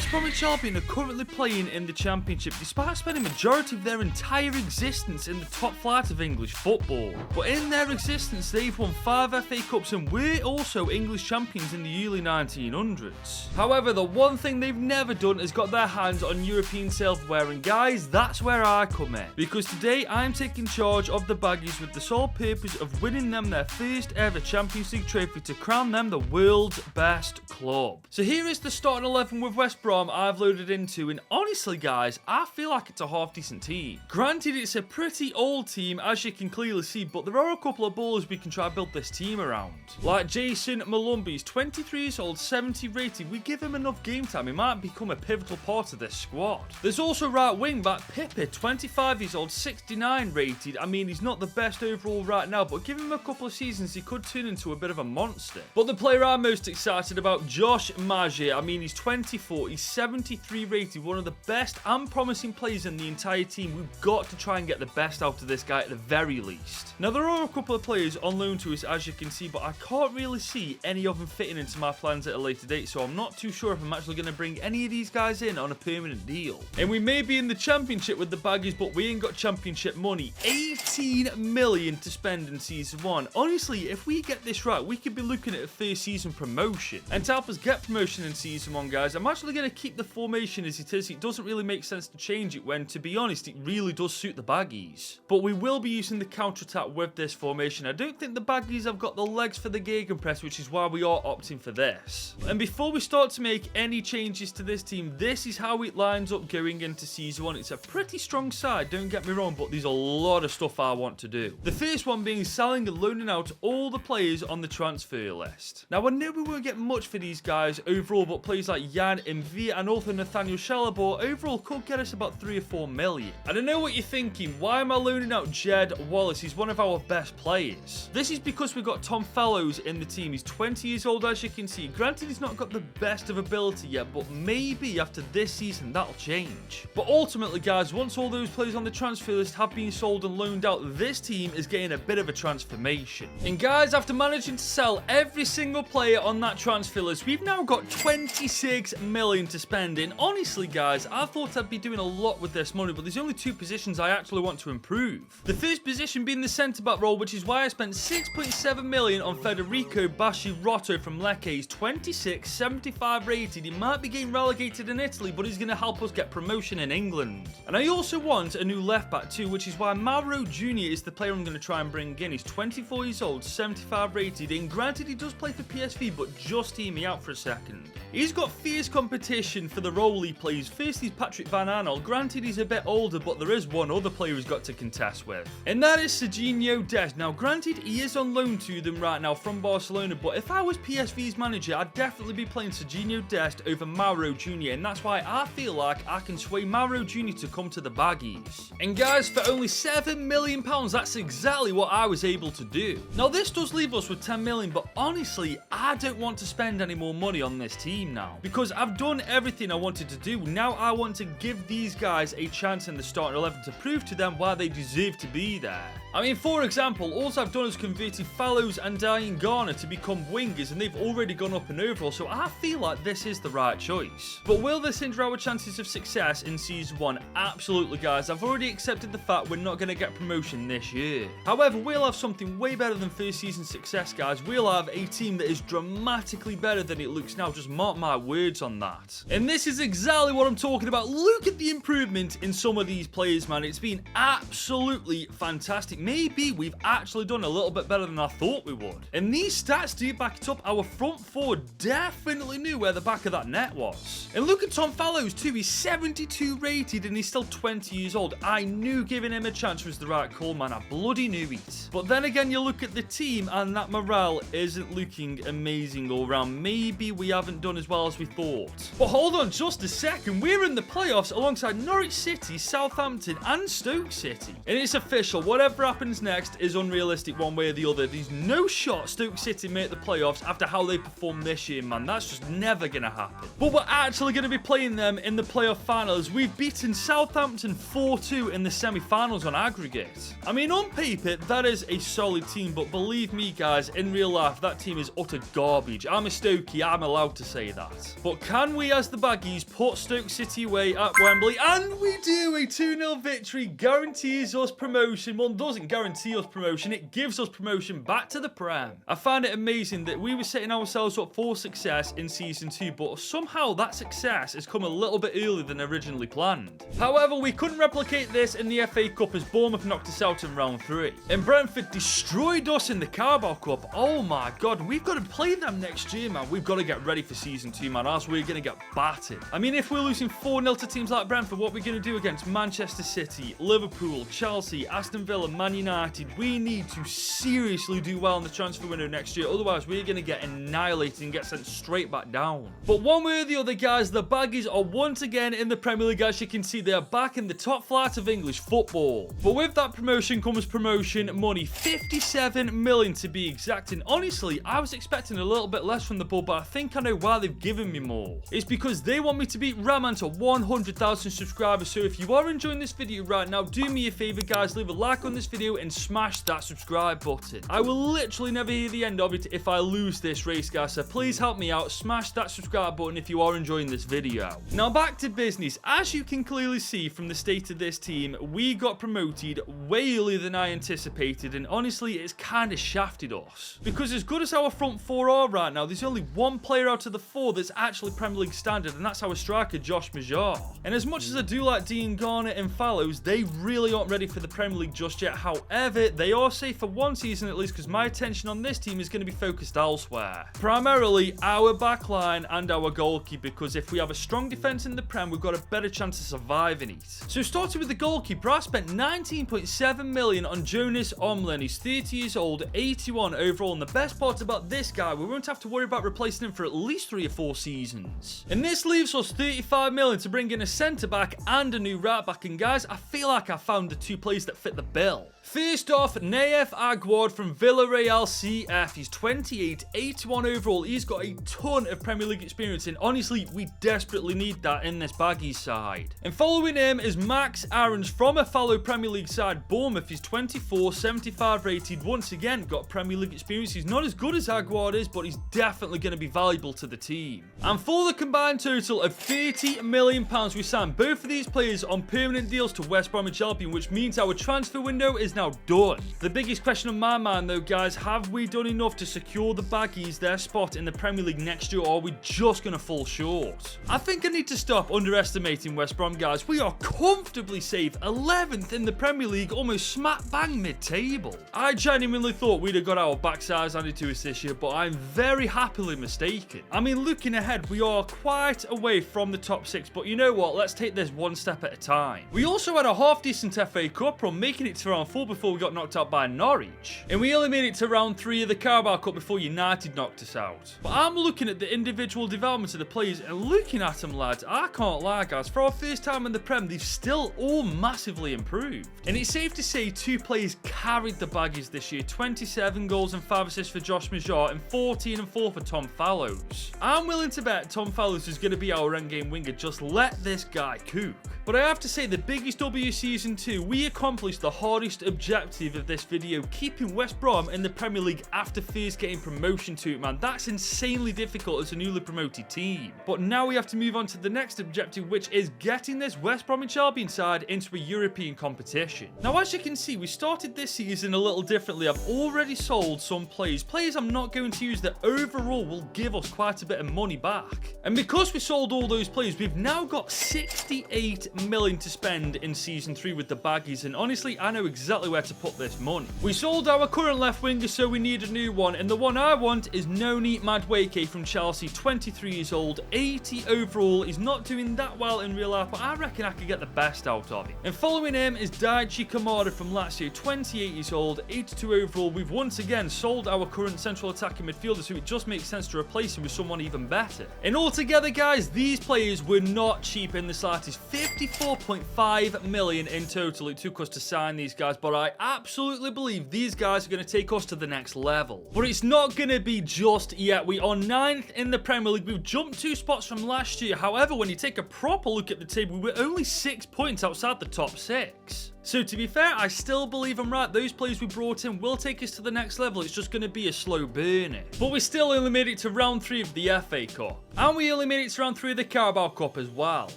West Bromwich Albion are currently playing in the Championship despite spending the majority of their entire existence in the top flight of English football. But in their existence they've won 5 FA Cups and we're also English champions in the early 1900s. However, the one thing they've never done is got their hands on European silverware, and guys, that's where I come in. Because today I'm taking charge of the Baggies with the sole purpose of winning them their first ever Champions League trophy to crown them the world's best club. So here is the starting 11 with West Brom I've loaded into, and honestly guys, I feel like it's a half decent team. Granted, it's a pretty old team as you can clearly see, but there are a couple of ballers we can try to build this team around. Like Jason Malumbi, he's 23 years old, 70 rated. We give him enough game time, he might become a pivotal part of this squad. There's also right wing back Pippa, 25 years old, 69 rated. I mean, he's not the best overall right now, but give him a couple of seasons, he could turn into a bit of a monster. But the player I'm most excited about, Josh Magia. I mean, he's 24, he's 73 rated, one of the best and promising players in the entire team. We've got to try and get the best out of this guy at the very least. Now, there are a couple of players on loan to us, as you can see, but I can't really see any of them fitting into my plans at a later date, so I'm not too sure if I'm actually going to bring any of these guys in on a permanent deal. And we may be in the Championship with the Baggies, but we ain't got Championship money. 18 million to spend in Season 1. Honestly, if we get this right, we could be looking at a first season promotion. And to help us get promotion in Season 1, guys, I'm actually going to keep the formation as it is. It doesn't really make sense to change it when, to be honest, it really does suit the Baggies. But we will be using the counter-attack with this formation. I don't think the Baggies have got the legs for the gegenpress, which is why we are opting for this. And before we start to make any changes to this team, this is how it lines up going into Season 1. It's a pretty strong side, don't get me wrong, but there's a lot of stuff I want to do. The first one being selling and loaning out all the players on the transfer list. Now, I know we won't get much for these guys overall, but players like Jan Mv and also Nathaniel Shalabor overall could get us about 3 or 4 million. And I know what you're thinking, why am I loaning out Jed Wallace? He's one of our best players. This is because we've got Tom Fellows in the team. He's 20 years old, as you can see. Granted, he's not got the best of ability yet, but maybe after this season that'll change. But ultimately, guys, once all those players on the transfer list have been sold and loaned out, this team is getting a bit of a transformation. And guys, after managing to sell every single player on that transfer list, we've now got 26 million to spend. And honestly, guys, I thought I'd be doing a lot with this money, but there's only 2 positions I actually want to improve. The first position being the centre-back role, which is why I spent 6.7 million on Federico Bashirotto from Lecce. He's 26, 75 rated. He might be getting relegated in Italy, but he's going to help us get promotion in England. And I also want a new left-back too, which is why Mauro Jr. is the player I'm going to try and bring in. He's 24 years old, 75 rated, and granted he does play for PSV, but just hear me out for a second. He's got fierce competition for the role he plays. First is Patrick Van Aanholt. Granted he's a bit older, but there is one other player he's got to contest with, and that is Serginho Dest. Now granted he is on loan to them right now from Barcelona, but if I was PSV's manager, I'd definitely be playing Serginho Dest over Mauro Jr., and that's why I feel like I can sway Mauro Jr. to come to the Baggies. And guys, for only £7 million, that's exactly what I was able to do. Now this does leave us with 10 million, but honestly, I don't want to spend any more money on this team now, because I've done everything I wanted to do. Now I want to give these guys a chance in the starting 11 to prove to them why they deserve to be there. I mean, for example, all I've done is converted Fallows and Diane Garner to become wingers, and they've already gone up in overall, so I feel like this is the right choice. But will this hinder our chances of success in Season 1? Absolutely, guys. I've already accepted the fact we're not going to get promotion this year. However, we'll have something way better than first season success, guys. We'll have a team that is dramatically better than it looks now. Just mark my words on that. And this is exactly what I'm talking about. Look at the improvement in some of these players, man. It's been absolutely fantastic. Maybe we've actually done a little bit better than I thought we would. And these stats do back it up. Our front four definitely knew where the back of that net was. And look at Tom Fallows too. He's 72 rated and he's still 20 years old. I knew giving him a chance was the right call, man. I bloody knew it. But then again, you look at the team and that morale isn't looking amazing all round. Maybe we haven't done as well as we thought. But hold on just a second. We're in the playoffs alongside Norwich City, Southampton and Stoke City. And it's official. Whatever happens next is unrealistic one way or the other. There's no shot Stoke City make the playoffs after how they performed this year, man. That's just never going to happen. But we're actually going to be playing them in the playoff finals. We've beaten Southampton 4-2 in the semi-finals on aggregate. I mean, on paper, that is a solid team, but believe me, guys, in real life, that team is utter garbage. I'm a Stokey, I'm allowed to say that. But can we we as the Baggies put Stoke City away at Wembley, and we do. A 2-0 victory guarantees us promotion. Well, it doesn't guarantee us promotion, it gives us promotion back to the Prem. I find it amazing that we were setting ourselves up for success in Season 2, but somehow that success has come a little bit earlier than originally planned. However, we couldn't replicate this in the FA Cup as Bournemouth knocked us out in round 3. And Brentford destroyed us in the Carabao Cup. Oh my god, we've got to play them next year, man. We've got to get ready for Season 2, man, else we're going to get battered. I mean, if we're losing 4-0 to teams like Brentford, what are we going to do against Manchester City, Liverpool, Chelsea, Aston Villa, Man United? We need to seriously do well in the transfer window next year, otherwise we're going to get annihilated and get sent straight back down. But one way or the other, guys, the Baggies are once again in the Premier League. As you can see, they are back in the top flight of English football. But with that promotion comes promotion money, 57 million to be exact. And honestly, I was expecting a little bit less from the Bull, but I think I know why they've given me more. It's because they want me to beat Rahman to 100,000 subscribers. So if you are enjoying this video right now, do me a favor, guys, leave a like on this video and smash that subscribe button. I will literally never hear the end of it if I lose this race, guys, so please help me out. Smash that subscribe button if you are enjoying this video. Now back to business. As you can clearly see from the state of this team, we got promoted way earlier than I anticipated, and honestly it's kind of shafted us, because as good as our front four are right now, there's only one player out of the 4 that's actually Premier League standard, and that's our striker Josh Major. And as much as I do like Dean Garner and Fallows, they really aren't ready for the Premier League just yet. However, they are safe for one season at least, because my attention on this team is going to be focused elsewhere. Primarily our backline and our goalkeeper, because if we have a strong defence in the Prem, we've got a better chance of surviving it. So starting with the goalkeeper, I spent 19.7 million on Jonas Omlen. He's 30 years old, 81 overall, and the best part about this guy, we won't have to worry about replacing him for at least 3 or 4 seasons. And this leaves us 35 million to bring in a centre-back and a new right-back, and guys, I feel like I found the 2 players that fit the bill. First off, Naef Aguad from Villarreal CF. He's 28, 81 overall. He's got a ton of Premier League experience, and honestly, we desperately need that in this Baggies side. And following him is Max Aarons from a fellow Premier League side, Bournemouth. He's 24, 75 rated. Once again, got Premier League experience. He's not as good as Aguad is, but he's definitely going to be valuable to the team. And for the combined total of £30 million, we signed both of these players on permanent deals to West Brom, which means our transfer window is now done. The biggest question on my mind though, guys, have we done enough to secure the Baggies their spot in the Premier League next year, or are we just going to fall short? I think I need to stop underestimating West Brom, guys. We are comfortably safe, 11th in the Premier League, almost smack bang mid-table. I genuinely thought we'd have got our backsides handed to us this year, but I'm very happily mistaken. I mean, looking ahead, we are quite away from the top 6, but you know what? Let's take this one step at a time. We also had a half-decent FA Cup run, making it to round 4 before we got knocked out by Norwich. And we only made it to round 3 of the Carabao Cup before United knocked us out. But I'm looking at the individual development of the players, and looking at them, lads, I can't lie, guys. For our first time in the Prem, they've still all massively improved. And it's safe to say 2 players carried the Baggies this year. 27 goals and 5 assists for Josh Major, and 14 and 4 for Tom Fallows. I'm willing to bet Tom Fallows is going to be our endgame winger. Just let this guy cook. But I have to say, the biggest W Season 2, we accomplished the hardest objective of this video, keeping West Brom in the Premier League after first getting promotion to it, man. That's insanely difficult as a newly promoted team. But now we have to move on to the next objective, which is getting this West Bromwich Albion side into a European competition. Now, as you can see, we started this season a little differently. I've already sold some players I'm not going to use that overall will give us quite a bit of money back. And because we sold all those players, we've now got 68 million to spend in Season 3 with the Baggies, and honestly, I know exactly where to put this money. We sold our current left winger, so we need a new one, and the one I want is Noni Madueke from Chelsea, 23 years old, 80 overall. He's not doing that well in real life, but I reckon I could get the best out of him. And following him is Daichi Kamada from Lazio, 28 years old, 82 overall. We've once again sold our current central attacking midfielder, so it just makes sense to replace him with someone even better. And altogether, guys, these players were not cheap in the slightest. 54.5 million in total it took us to sign these guys, but I absolutely believe these guys are going to take us to the next level. But it's not going to be just yet. We are 9th in the Premier League. We've jumped 2 spots from last year. However, when you take a proper look at the table, we're only 6 points outside the top 6. So to be fair, I still believe I'm right. Those players we brought in will take us to the next level. It's just going to be a slow burner. But we still only made it to round 3 of the FA Cup. And we only made it to round 3 of the Carabao Cup as well.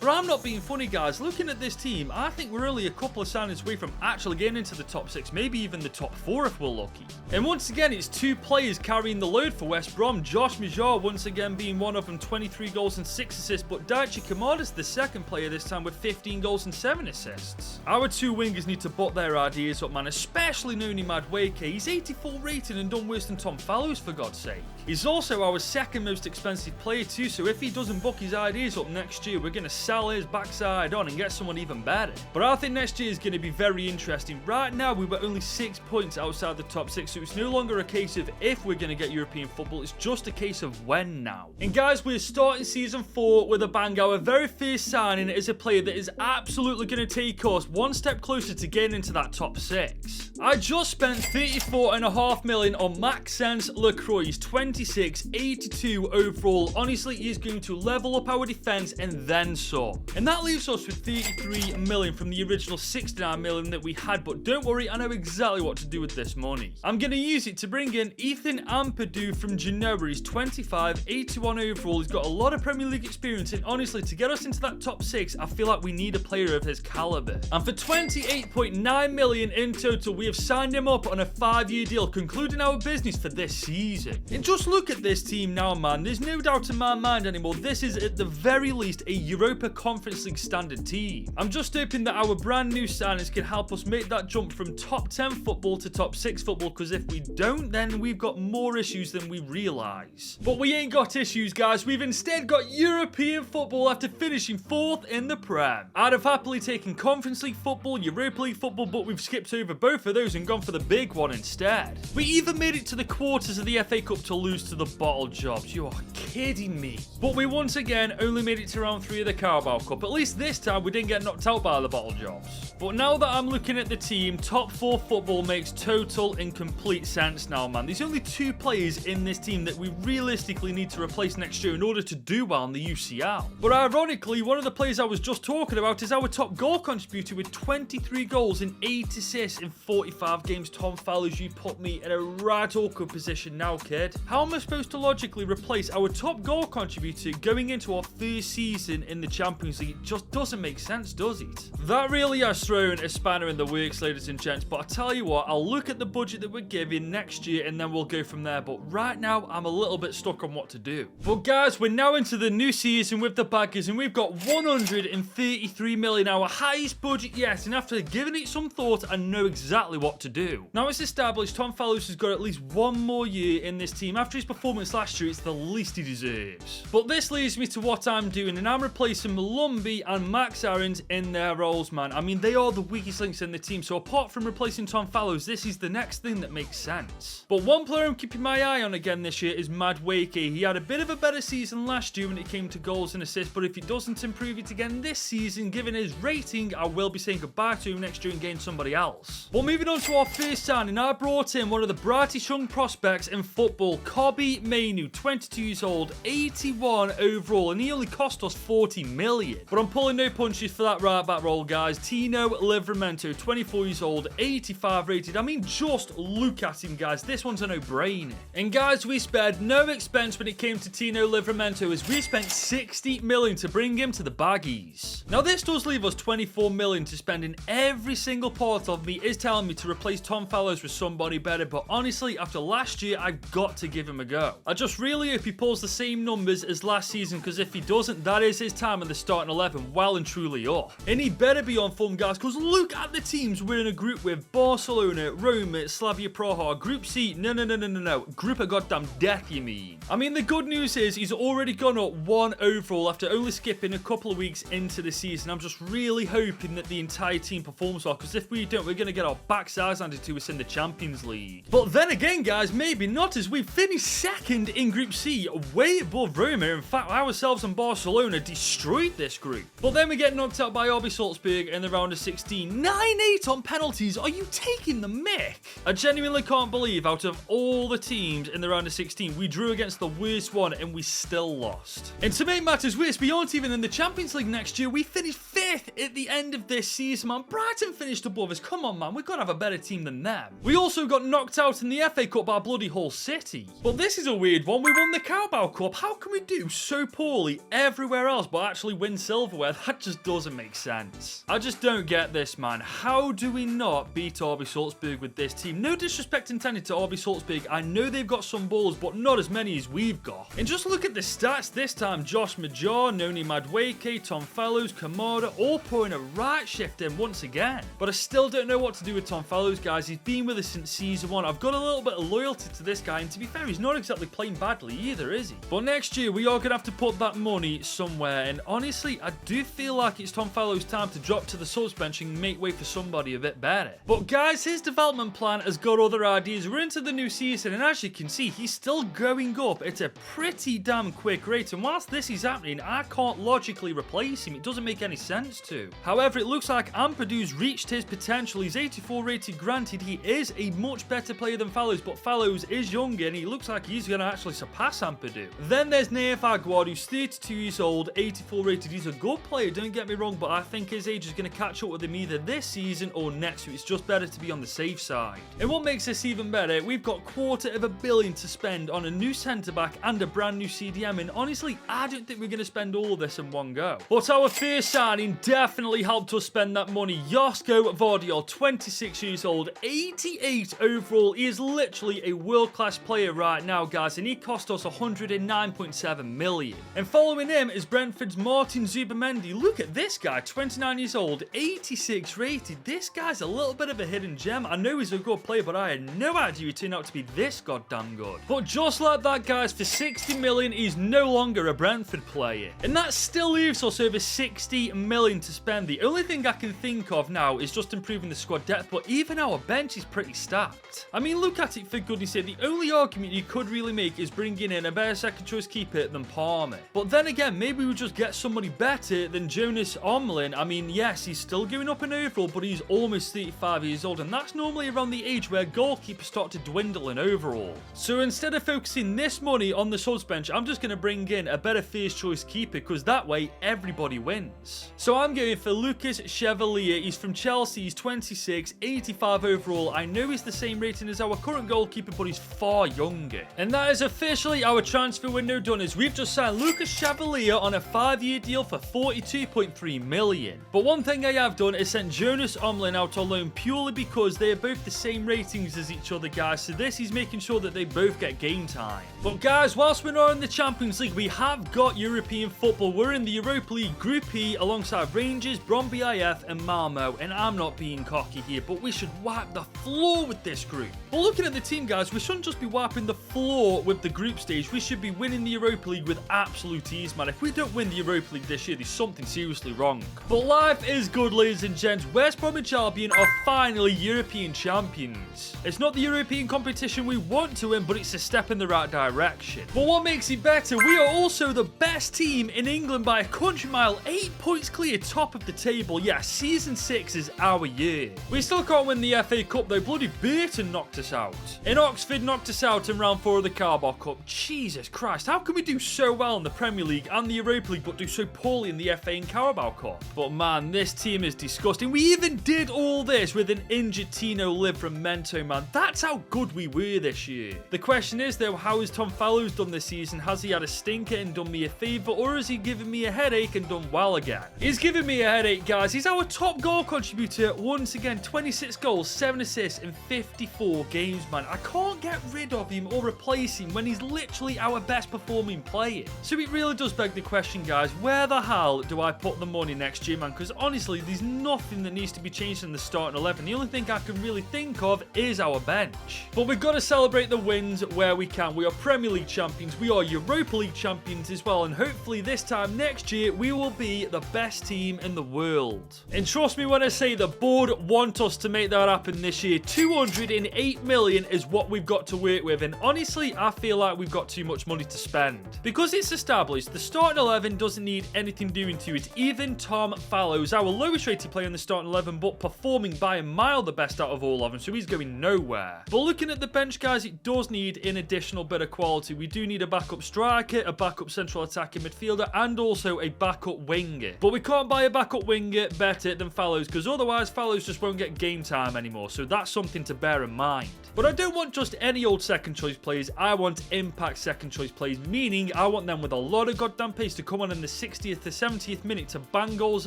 But I'm not being funny, guys. Looking at this team, I think we're only a couple of signings away from actually getting into the top 6, maybe even the top 4 if we're lucky. And once again, it's 2 players carrying the load for West Brom. Josh Majar once again being one of them, 23 goals and 6 assists. But Daichi Kamada's the second player this time with 15 goals and 7 assists. Our 2 wingers need to butt their ideas up, man, especially Noni Madueke. He's 84 rated and done worse than Tom Fallows, for God's sake. He's also our second most expensive player too, so if he doesn't buck his ideas up next year, we're going to sell his backside on and get someone even better. But I think next year is going to be very interesting. Right now, we were only 6 points outside the top 6, so it's no longer a case of if we're going to get European football, it's just a case of when now. And guys, we're starting season 4 with a bang. Our very first signing is a player that is absolutely going to take us one step closer to getting into that top 6. I just spent 34.5 million on Maxence Lacroix, 26, 82 overall. Honestly, he is going to level up our defense and then some. And that leaves us with 33 million from the original 69 million that we had, but don't worry, I know exactly what to do with this money. I'm going to use it to bring in Ethan Ampadu from Genoa. He's 25, 81 overall. He's got a lot of Premier League experience, and honestly, to get us into that top 6, I feel like we need a player of his caliber. And for 28.9 million in total, we have signed him up on a 5-year deal, concluding our business for this season. And just look at this team now, man. There's no doubt in my mind anymore. This is at the very least a Europa Conference League standard team. I'm just hoping that our brand new signings can help us make that jump from top 10 football to top 6 football, because if we don't, then we've got more issues than we realise. But we ain't got issues, guys. We've instead got European football after finishing 4th in the Prem. I'd have happily taken Conference League football, Europa League football, but we've skipped over both of those and gone for the big one instead. We even made it to the quarters of the FA Cup to lose to the bottle jobs. You are kidding me. But we once again only made it to round 3 of the Carabao Cup. At least this time we didn't get knocked out by the bottle jobs. But now that I'm looking at the team, top 4 football makes total and complete sense now, man. There's only 2 players in this team that we realistically need to replace next year in order to do well in the UCL. But ironically, one of the players I was just talking about is our top goal contributor with 23 goals and 8 assists in 45 games. Tom Fallows, you put me in a right awkward position now, kid. How am I supposed to logically replace our top goal contributor going into our first season in the Champions League? It just doesn't make sense, does it? That really has thrown a spanner in the works, ladies and gents, but I tell you what, I'll look at the budget that we're giving next year and then we'll go from there. But right now, I'm a little bit stuck on what to do. But guys, we're now into the new season with the baggers, and we've got 133 million, our highest budget yet, and after giving it some thought, I know exactly what to do. Now it's established Tom Fallows has got at least one more year in this team. After his performance last year, it's the least he deserves. But this leads me to what I'm doing, and I'm replacing Malumbi and Max Aarons in their roles, man. I mean, they are the weakest links in the team, so apart from replacing Tom Fallows, this is the next thing that makes sense. But one player I'm keeping my eye on again this year is Madueke. He had a bit of a better season last year when it came to goals and assists, but if he doesn't improve it again this season, given his rating, I will be saying goodbye to him next year and getting somebody else. But moving on to our first signing, I brought in one of the brightest young prospects in football, Kobe Mainu, 22 years old, 81 overall, and he only cost us 40 million. But I'm pulling no punches for that right back role, guys. Tino Livramento, 24 years old, 85 rated. I mean, just look at him, guys. This one's a no-brainer. And guys, we spared no expense when it came to Tino Livramento, as we spent 60 million to bring him to the baggies. Now, this does leave us 24 million to spend, in every single part of me is telling me to replace Tom Fallows with somebody better, but honestly, after last year, I've got to give him a go. I just really hope he pulls the same numbers as last season, because if he doesn't, that is his time in the starting 11 well and truly up. And he better be on form, guys, because look at the teams we're in a group with: Barcelona, Roma, Slavia Praha. Group C, no. Group of goddamn death, you mean? I mean, the good news is he's already gone up 1 overall after only skipping a couple of weeks into the season. I'm just really hoping that the entire team performs well, because if we don't, we're going to get our backsides handed to us in the Champions League. But then again, guys, maybe not, as we've finished second in Group C, way above Roma. In fact, ourselves and Barcelona destroyed this group. But then we get knocked out by RB Salzburg in the round of 16. 9-8 on penalties. Are you taking the mick? I genuinely can't believe out of all the teams in the round of 16, we drew against the worst one and we still lost. And to make matters worse, we aren't even in the Champions League next year. We finished 5th at the end of this season. man. Brighton finished above us. Come on, man. We've got to have a better team than them. We also got knocked out in the FA Cup by bloody Hull City. But this is a weird one. We won the Carabao Cup. How can we do so poorly everywhere else but actually win silverware? That just doesn't make sense. I just don't get this, man. How do we not beat RB Salzburg with this team? No disrespect intended to RB Salzburg. I know they've got some balls, but not as many as we've got. And just look at the stats this time. Josh Major, Noni Madueke, Tom Fellows, Kamada, all pouring a right shift in once again. But I still don't know what to do with Tom Fellows, guys. He's been with us since season 1. I've got a little bit of loyalty to this guy, and to be fair, he's not exactly playing badly either, is he? But next year, we are going to have to put that money somewhere, and honestly, I do feel like it's Tom Fellows' time to drop to the subs bench and make way for somebody a bit better. But guys, his development plan has got other ideas. We're into the new season, and as you can see, he's still going up at a pretty damn quick rate, and whilst this is happening, I can't logically replace him. It doesn't make any sense to. However, it looks like Ampadu's reached his potential. He's 84 rated. Granted, he is a much better player than Fellows, but Fellows is younger, and he looks like he's going to actually surpass Ampadu. Then there's Neif Aguad, who's 32 years old, 84 rated. He's a good player, don't get me wrong, but I think his age is going to catch up with him either this season or next, so it's just better to be on the safe side. And what makes this even better, we've got $250 million to spend on a new centre-back and a brand new CDM, and honestly, I don't think we're going to spend all of this in one go. But our first signing definitely helped us spend that money. Josko Vardiol, 26 years old, 88 overall. He is literally a world-class player right now, guys, and he cost us $109.7 million. And following him is Brentford's Martin Zubamendi. Look at this guy, 29 years old, 86 rated. This guy's a little bit of a hidden gem. I know he's a good player, but I had no idea he turned out to be this goddamn good. But just like that, guys, for $60 million, he's no longer a Brentford player. And that still leaves us over $60 million to spend. The only thing I can think of now is just improving the squad depth, but even our bench is pretty stacked. I mean, look at it for goodness sake. The only argument you could really make is bringing in a better second choice keeper than Palmer. But then again, maybe we just get somebody better than Jonas Omlin. I mean, yes, he's still going up in overall, but he's almost 35 years old, and that's normally around the age where goalkeepers start to dwindle in overall. So instead of focusing this money on the subs bench, I'm just going to bring in a better first choice keeper, because that way everybody wins. So I'm going for Lucas Chevalier. He's from Chelsea. He's 26, 85 overall. I know he's the same rating as our current goalkeeper, but he's far younger. And that is officially our transfer window done, as we've just signed Lucas Chevalier on a 5-year deal for $42.3 million. But one thing I have done is sent Jonas Omlin out on loan purely because they are both the same ratings as each other, guys. So this is making sure that they both get game time. But guys, whilst we're not in the Champions League, we have got European football. We're in the Europa League Group E alongside Rangers, Brøndby IF and Malmo. And I'm not being cocky here, but we should wipe the floor with this group. But looking at the team, guys, we shouldn't just be wiping the floor with the group stage. We should be winning the Europa League with absolute ease, man. If we don't win the Europa League this year, there's something seriously wrong. But life is good, ladies and gents. West Brom and Albion are finally European champions. It's not the European competition we want to win, but it's a step in the right direction. But what makes it better, we are also the best team in England by a country mile, 8 points clear top of the table. Yeah, season 6 is our year. We still can't win the FA Cup though. Bloody Burton knocked us out. And Oxford knocked us out in round 4 of the Carabao Cup. Jesus Christ, how can we do so well in the Premier League and the Europa League but do so poorly in the FA and Carabao Cup? But man, this team is disgusting. We even did all this with an injured Tino Livramento, man. That's how good we were this year. The question is though, how has Tom Fellows done this season? Has he had a stinker and done me a favour, or has he given me a headache and done well again? He's given me a headache, guys. He's our top goal contributor once again. 26 goals, 7 assists in 54 games, man. I can't get rid of him or replace him when he's literally our best performing player. So it really does beg the question, guys, where the hell do I put the money next year, man? Because honestly, there's nothing that needs to be changed in the starting 11. The only thing I can really think of is our bench. But we've got to celebrate the wins where we can. We are Premier League champions, we are Europa League champions as well, and hopefully this time next year we will be the best team in the world. And trust me when I say the board want us to make that happen this year. 208 million is what we've got to work with, and honestly I feel like we've got too much money to spend. Because it's established, the starting 11 doesn't need anything doing to it. Even Tom Fellows, our lowest rated player in the starting 11, but performing by a mile the best out of all of them, so he's going nowhere. But looking at the bench, guys, it does need an additional bit of quality. We do need a backup striker, a backup central attacking midfielder, and also a backup winger. But we can't buy a backup winger better than Fallows, because otherwise Fallows just won't get game time anymore, so that's something to bear in mind. But I don't want just any old second choice players, I want impact second choice players, meaning I want them with a lot of goddamn pace to come on in the 60th to 70th minute to bang goals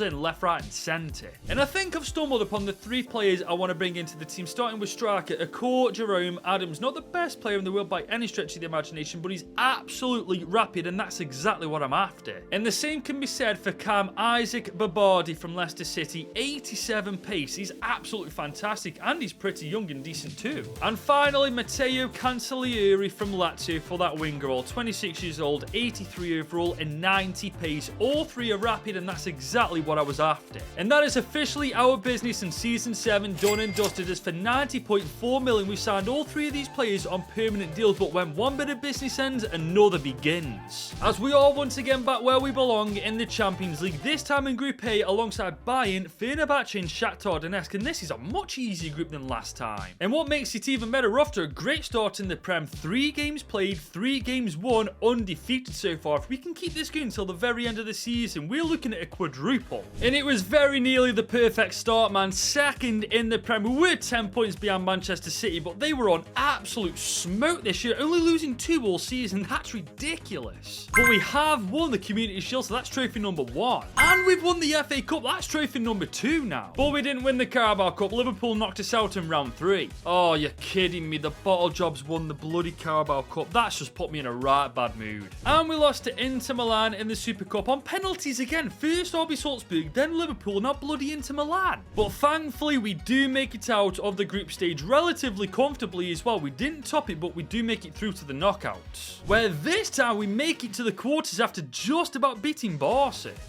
in left, right and centre. And I think I've stumbled upon the 3 players I want to bring into the team, starting with striker Akor Jerome Adams. Not the best player in the world by any stretch of the imagination, but he's absolutely rapid, and that's exactly what I'm after. And the same can be said for Cam Isaac Babardi from Leicester City, 87 pace. He's absolutely fantastic, and he's pretty young and decent too. And finally, Matteo Cancellieri from Lazio for that winger role, 26 years old, 83 overall and 90 pace. All 3 are rapid, and that's exactly what I was after. And that is officially our business in Season 7 done and dusted, as for 90.4 million we signed all 3 of these players on permanent deals, but when one bit of business ends, another begins. As we are once again back where we belong in the Champions League, this time in Group A alongside Bayern, Fenerbahce and Shakhtar Donetsk, and this is a much easier group than last time. And what makes it even better, we're after a great start in the Prem, 3 games played, 3 games won, undefeated so far. If we can keep this going until the very end of the season, we're looking at a quadruple. And it was very nearly the perfect start, man. Second in the Prem. We were 10 points behind Manchester City, but they were on absolute smoke this year, only losing 2 all season. That's ridiculous. But we have won the Community Shield, so that's trophy number 1. And we've won the FA Cup, that's trophy number 2 now. But we didn't win the Carabao Cup. Liverpool knocked us out in round 3. Oh, you're kidding me. The Bottle Jobs won the bloody Carabao Cup. That's just put me in a right bad mood. And we lost to Inter Milan in the Super Cup on penalties again. First RB Salzburg, then Liverpool, now bloody Inter Milan. But thankfully, we do make it out of the group stage relatively comfortably as well. We didn't top it, but we do make it through to the knockouts, where this time we make it to the quarters after just about beating Barca.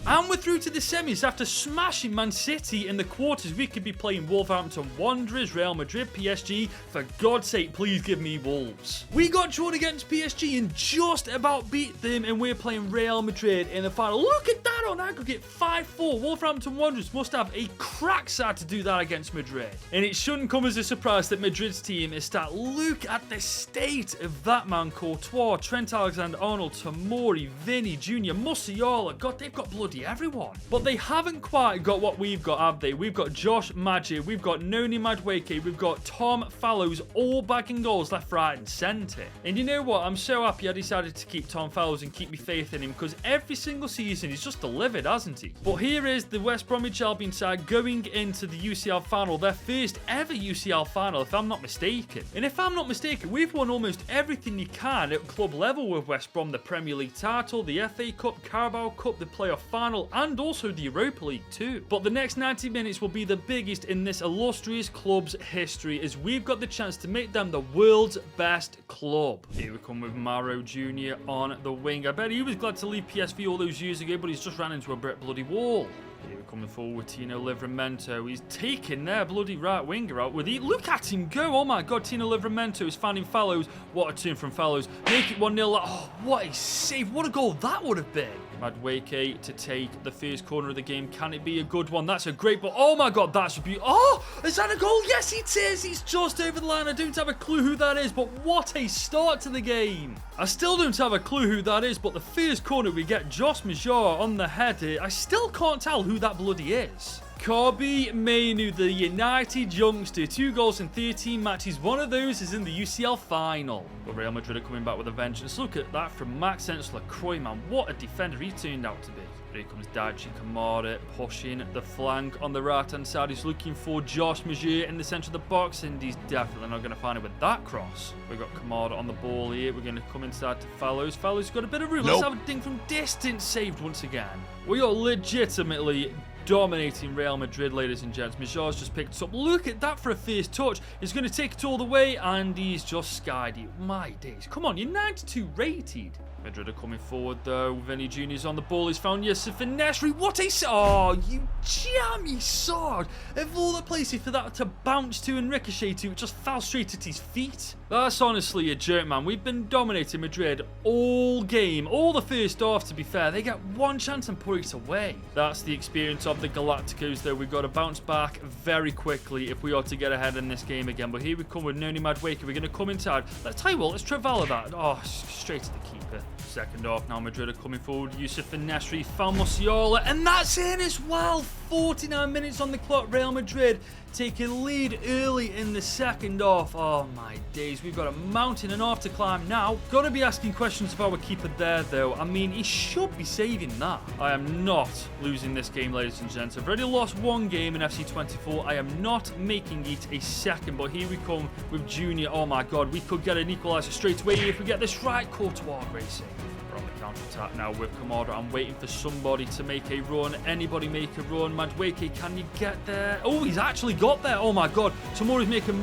And we're through to the semis after smashing Man City in the quarters. We could be playing Wolverhampton Wanderers, Real Madrid, PSG. For God's sake, please give me Wolves. We got drawn against PSG and just about beat them, and we're playing Real Madrid in the final. Look at that on aggregate, 5-4. Wolverhampton Wanderers must have a crack side to do that against Madrid. And it shouldn't come as a surprise that Madrid's team is start. Look at the state of that man. Courtois, Trent Alexander-Arnold, Tomori, Vinny Jr., Musiala. God, they've got bloody everyone. But they haven't quite got what we've got, have they? We've got Josh Maggio, we've got Noni Madueke, we've got Tom Fallows, all bagging goals left, right and centre. And you know what? I'm so happy I decided to keep Tom Fallows and keep my faith in him, because every single season he's just delivered, hasn't he? But here is the West Bromwich Albion side going into the UCL final, their first ever UCL final, if I'm not mistaken. And if I'm not mistaken, we've won almost everything you can at club level with West Brom: the Premier League title, the FA Cup, Carabao Cup, the playoff final, and also the Europa League too. But the next 90 minutes will be the biggest in this illustrious club's history, as we've got the chance to make them the world's best club. Here we come with Mauro Jr. on the wing. I bet he was glad to leave PSV all those years ago, but he's just ran into a brick bloody wall. Here we're coming forward with Tino Livramento. He's taking their bloody right winger out with it. Look at him go. Oh my God, Tino Livramento is finding Fallows. What a turn from Fallows. Make it 1-0. Oh, what a save. What a goal that would have been. Madueke to take the first corner of the game. Can it be a good one? That's a great ball. Oh my God, that's a beautiful. Oh, is that a goal? Yes, it is. He's just over the line. I don't have a clue who that is, but what a start to the game. I still don't have a clue who that is, but the first corner we get, Josh Majar on the header. I still can't tell who that bloody is. Kobe Mainoo, the United youngster, 2 goals in 13 matches. One of those is in the UCL final. But Real Madrid are coming back with a vengeance. Look at that from Maxence Lacroix, man. What a defender he turned out to be. Here comes Daichi Kamara pushing the flank on the right-hand side. He's looking for Josh Majer in the centre of the box, and he's definitely not going to find it with that cross. We've got Kamara on the ball here. We're going to come inside to Fallows. Fallows got a bit of room. Let's have a ding from distance saved once again. We are legitimately dominating Real Madrid, ladies and gents. Majar's just picked us up. Look at that for a first touch. He's going to take it all the way, and he's just skied it. My days. Come on, you're 92 rated. Madrid are coming forward though. Vinny Jr.'s on the ball. He's found Yusuf Nesri. What a... Oh, you jammy sword. Of all the places for that to bounce to and ricochet to, it just fell straight at his feet. That's honestly a joke, man. We've been dominating Madrid all game. All the first half, to be fair. They get one chance and put it away. That's the experience of the Galacticos, though. We've got to bounce back very quickly if we are to get ahead in this game again. But here we come with Noni Madueke. We're going to come inside. Let's tell you what, let's Travala that. Oh, straight to the keeper. Second half now, Madrid are coming forward. Yusuf Nesri, found Musiala, and that's in as well. 49 minutes on the clock. Real Madrid taking lead early in the second half. Oh my days, we've got a mountain and half to climb now. Gotta be asking questions of our keeper there though. I mean, he should be saving that. I am not losing this game, ladies and gents. I've already lost one game in FC 24. I am not making it a second, but here we come with Junior. Oh my god, we could get an equaliser straight away if we get this right. Courtois, great save. On the counter-attack now with Kamada. I'm waiting for somebody to make a run. Anybody make a run? Madueke, can you get there? Oh, he's actually got there. Oh my god. Tomori's making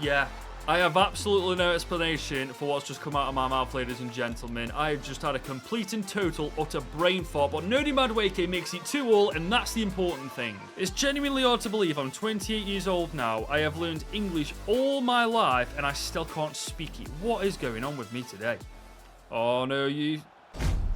yeah. I have absolutely no explanation for what's just come out of my mouth, ladies and gentlemen. I've just had a complete and total utter brain fart, but Noni Madueke makes it 2-2, and that's the important thing. It's genuinely hard to believe I'm 28 years old now. I have learned English all my life, and I still can't speak it. What is going on with me today? Oh no,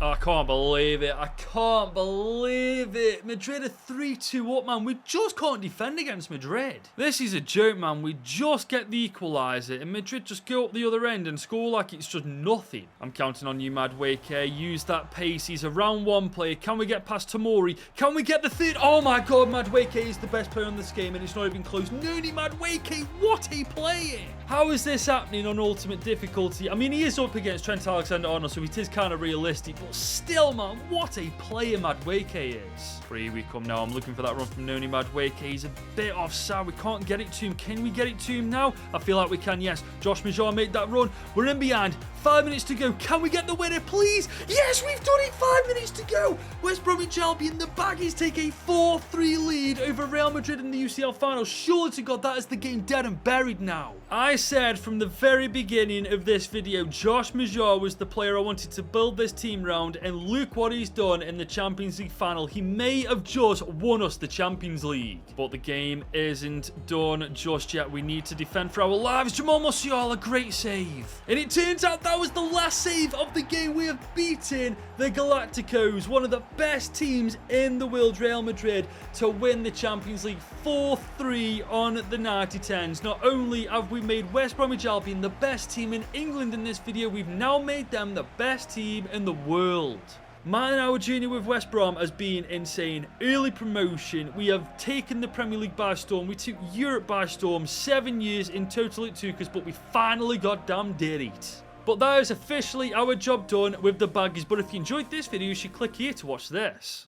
I can't believe it. I can't believe it. Madrid are 3-2 up, man. We just can't defend against Madrid. This is a joke, man. We just get the equaliser, and Madrid just go up the other end and score like it's just nothing. I'm counting on you, Madueke. Use that pace. He's a round one player. Can we get past Tomori? Can we get the third? Oh my god, Madueke is the best player on this game, and it's not even close. Noni Madueke, what a player! How is this happening on ultimate difficulty? I mean, he is up against Trent Alexander-Arnold, so it is kind of realistic, but still, man, what a player Madueke is. Here we come now. I'm looking for that run from Noni Madueke. He's a bit offside. We can't get it to him. Can we get it to him now? I feel like we can, yes. Josh Majar made that run. We're in behind. 5 minutes to go. Can we get the winner, please? Yes, we've done it. 5 minutes to go. West Bromwich Albion, the Baggies take a 4-3 lead over Real Madrid in the UCL final. Surely to God, that is the game dead and buried now. I said from the very beginning of this video, Josh Majar was the player I wanted to build this team around, and look what he's done in the Champions League final. He may have just won us the Champions League, but the game isn't done just yet. We need to defend for our lives. Jamal Musiala, great save. And it turns out that was the last save of the game. We have beaten the Galacticos, one of the best teams in the world, Real Madrid, to win the Champions League 4-3 on the 90-10s. Not only have we made West Bromwich Albion the best team in England in this video, we've now made them the best team in the world. Man, our journey with West Brom has been insane. Early promotion, we have taken the Premier League by storm, we took Europe by storm. 7 years in total it took us, but we finally goddamn did it. But that is officially our job done with the Baggies. But if you enjoyed this video, you should click here to watch this.